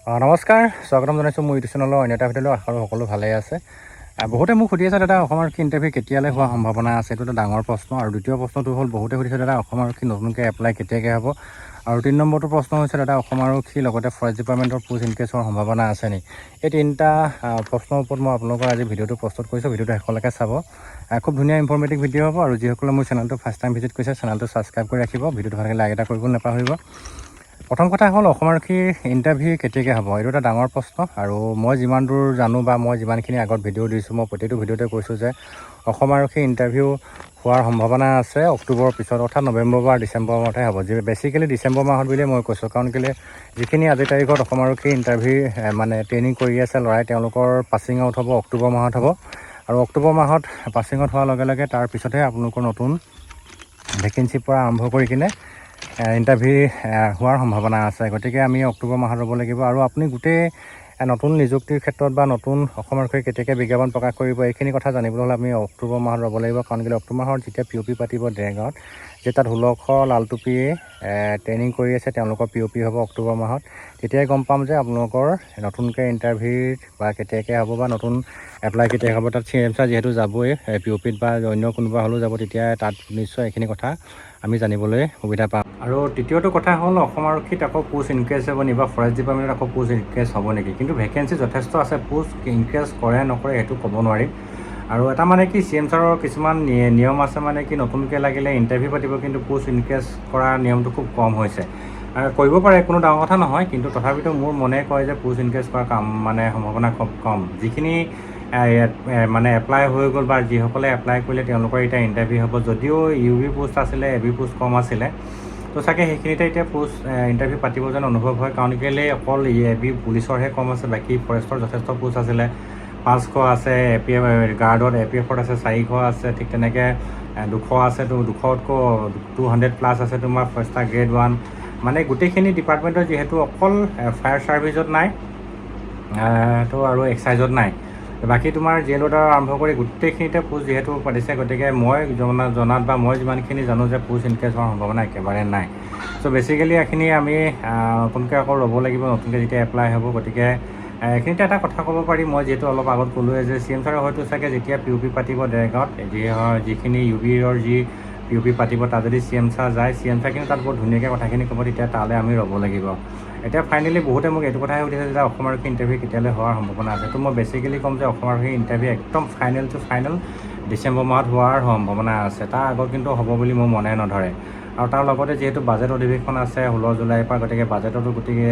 নমস্কাৰ, স্বাগতম জনাইছোঁ মোৰ ইউটিউব চেনেলৰ অন্য এটা ভিডিঅ'লৈ। আশা কৰোঁ সকলো ভালেই আছে। বহুতে মোক সুধি আছে দাদা অসম আৰক্ষী ইণ্টাৰভিউ কেতিয়ালৈ হোৱাৰ সম্ভাৱনা আছে, এইটো এটা ডাঙৰ প্ৰশ্ন। আৰু দ্বিতীয় প্ৰশ্নটো হ'ল বহুতে সুধিছে দাদা অসম আৰক্ষী নতুনকৈ এপ্লাই কেতিয়াকৈ হ'ব। আৰু 3 নম্বৰটো প্ৰশ্ন হৈছে দাদা অসম আৰক্ষী লগতে ফৰেষ্ট ডিপাৰ্টমেণ্টৰ পোষ্ট ইনকেছ হোৱাৰ সম্ভাৱনা আছে নেকি। এই তিনিটা প্ৰশ্নৰ ওপৰত মই আপোনালোকৰ আজি ভিডিঅ'টো প্ৰস্তুত কৰিছোঁ। ভিডিঅ'টো শেষলৈকে চাব। খুব ধুনীয়া ইনফৰ্মেটিভ ভিডিঅ' হ'ব। আৰু যিসকলে মোৰ চেনেলটো ফাৰ্ষ্ট টাইম ভিজিট কৰিছে চেনেলটো ছাবস্ক্ৰাইব কৰি ৰাখিব। ভিডিঅ'টো ভালকৈ লাইক এটা কৰিব নাপাহৰিব। প্ৰথম কথা হ'ল অসম আৰক্ষীৰ ইণ্টাৰভিউ কেতিয়াকৈ হ'ব, এইটো এটা ডাঙৰ প্ৰশ্ন। আৰু মই যিমান দূৰ জানো বা মই যিমানখিনি আগত ভিডিঅ' দিছোঁ, মই প্ৰতিটো ভিডিঅ'তে কৈছোঁ যে অসম আৰক্ষীৰ ইণ্টাৰভিউ হোৱাৰ সম্ভাৱনা আছে অক্টোবৰৰ পিছত, অৰ্থাৎ নৱেম্বৰ বা ডিচেম্বৰ মাহতহে হ'ব। বেছিকেলি ডিচেম্বৰ মাহত বুলিয়ে মই কৈছোঁ, কাৰণ কেলৈ যিখিনি আজিৰ তাৰিখত অসম আৰক্ষীৰ ইণ্টাৰভিউ মানে ট্ৰেইনিং কৰি আছে ল'ৰাই, তেওঁলোকৰ পাছিং আউট হ'ব অক্টোবৰ মাহত হ'ব। আৰু অক্টোবৰ মাহত পাছিং আউট হোৱাৰ লগে লগে তাৰ পিছতহে আপোনালোকৰ নতুন ভেকেঞ্চিৰ পৰা আৰম্ভ কৰি কিনে ইণ্টাৰভিউ হোৱাৰ সম্ভাৱনা আছে। গতিকে আমি অক্টোবৰ মাহত ৰ'ব লাগিব। আৰু আপুনি গোটেই নতুন নিযুক্তিৰ ক্ষেত্ৰত বা নতুন অসম আৰক্ষীয়ে কেতিয়াকৈ বিজ্ঞাপন প্ৰকাশ কৰিব, এইখিনি কথা জানিবলৈ হ'লে আমি অক্টোবৰ মাহত ৰ'ব লাগিব। কাৰণ কেলৈ অক্টোবৰ মাহত যেতিয়া POP পাতিব দেৰগাঁৱত, যে তাত 1600 লাল টুপিয়ে ট্ৰেইনিং কৰি আছে, তেওঁলোকৰ POP হ'ব অক্টোবৰ মাহত। তেতিয়াই গম পাম যে আপোনালোকৰ নতুনকৈ ইণ্টাৰভিউ বা কেতিয়াকৈ হ'ব বা নতুন এপ্লাই কেতিয়া হ'ব। তাত CM ছাৰ যিহেতু যাবই POPত বা অন্য কোনোবা হ'লেও যাব, তেতিয়া তাত নিশ্চয় এইখিনি কথা আমি জানিবলৈ সুবিধা পাম। আৰু তৃতীয়টো কথা হ'ল অসম আৰক্ষীত আকৌ পোষ্ট ইনক্ৰিজ হ'ব নেকি বা ফৰেষ্ট ডিপাৰ্টমেণ্টত আকৌ পোষ্ট ইনক্ৰিজ হ'ব নেকি। কিন্তু ভেকেঞ্চি যথেষ্ট আছে, পোষ্ট ইনক্ৰিজ কৰে নকৰে সেইটো ক'ব নোৱাৰিম। আৰু এটা মানে কি CM ছাৰৰ কিছুমান নিয়ম আছে, মানে কি নতুনকৈ লাগিলে ইণ্টাৰভিউ পাতিব, কিন্তু পোষ্ট ইনক্ৰিজ কৰাৰ নিয়মটো খুব কম হৈছে। কৰিব পাৰে, কোনো ডাঙৰ কথা নহয়, কিন্তু তথাপিতো মোৰ মনে কয় যে পোষ্ট ইনক্ৰিজ কৰাৰ মানে সম্ভাৱনা খুব কম। যিখিনি মানে এপ্লাই হৈ গ'ল বা যিসকলে এপ্লাই কৰিলে তেওঁলোকৰ এতিয়া ইণ্টাৰভিউ হ'ব। যদিও UB পোষ্ট আছিলে, AB পোষ্ট কম আছিলে, তো চাগে সেইখিনিতে এতিয়া পোষ্ট ইণ্টাৰভিউ পাতিব যেন অনুভৱ হয়। কাৰণ কেলৈ অকল AB পুলিচৰহে কম আছে, বাকী ফৰেষ্টৰ যথেষ্ট পোষ্ট আছিলে। 500 আছে, APF গাৰ্ডত APFত আছে 400 আছে, ঠিক তেনেকৈ 200 আছে, তো 200তকৈ 200+ আছে তোমাৰ ফৰেষ্টাৰ গ্ৰেড 1। মানে গোটেইখিনি ডিপাৰ্টমেণ্টৰ যিহেতু অকল ফায়াৰ ছাৰ্ভিচত নাই তো আৰু এক্সাইজত নাই, বাকী তোমাৰ জেলত আৰম্ভ কৰি গোটেইখিনিতে পোষ্ট যিহেতু পাতিছে, গতিকে মই জনাত বা মই যিমানখিনি জানো যে পোষ্ট ইনক্ৰিজ হোৱাৰ সম্ভাৱনা একেবাৰে নাই। চ' বেচিকেলি এইখিনি আমি নতুনকৈ আকৌ ৰ'ব লাগিব, নতুনকৈ যেতিয়া এপ্লাই হ'ব। গতিকে এইখিনিতে এটা কথা ক'ব পাৰি, মই যিহেতু অলপ আগত ক'লোৱে যে CM ছাৰে হয়তো চাগে যেতিয়া POP পাতিব দেৰগাঁৱত, যিখিনি UBৰ যি POP পাতিব, তাত যদি CM ছাৰ যায়, CM ছাৰে কিন্তু তাত বৰ ধুনীয়াকৈ কথাখিনি ক'ব, তেতিয়া তালৈ আমি ৰ'ব লাগিব। এতিয়া ফাইনেলি বহুতে মোক এইটো কথাই সুধিছে যে অসম আৰক্ষী ইণ্টাৰভিউ কেতিয়ালৈ হোৱাৰ সম্ভাৱনা আছে। তো মই বেচিকেলি ক'ম যে অসম আৰক্ষী ইণ্টাৰভিউ একদম ফাইনেল টু ফাইনেল ডিচেম্বৰ মাহত হোৱাৰ সম্ভাৱনা আছে। তাৰ আগত কিন্তু হ'ব বুলি মোৰ মনে নধৰে। আৰু তাৰ লগতে যিহেতু বাজেট অধিৱেশন আছে 16 জুলাইৰ পৰা, গতিকে বাজেটতো গতিকে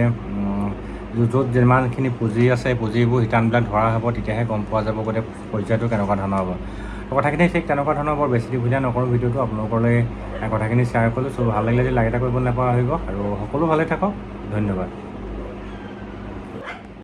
য'ত যিমানখিনি পুঁজি আছে পুঁজিবোৰ ৰিটাৰ্ণবিলাক ধৰা হ'ব, তেতিয়াহে গম পোৱা যাব গোটেই পৰ্যায়টো কেনেকুৱা ধৰণৰ হ'ব। কথাখিনি ঠিক তেনেকুৱা ধৰণৰ, বৰ বেছি দীঘলীয়া নকৰোঁ ভিডিঅ'টো, আপোনালোকলৈ কথাখিনি শ্বেয়াৰ কৰিলোঁ। চ' ভাল লাগিলে যদি লাইক এটা কৰিব নাপাহৰিব। আৰু সকলো ভালে থাকক, ধন্যবাদ।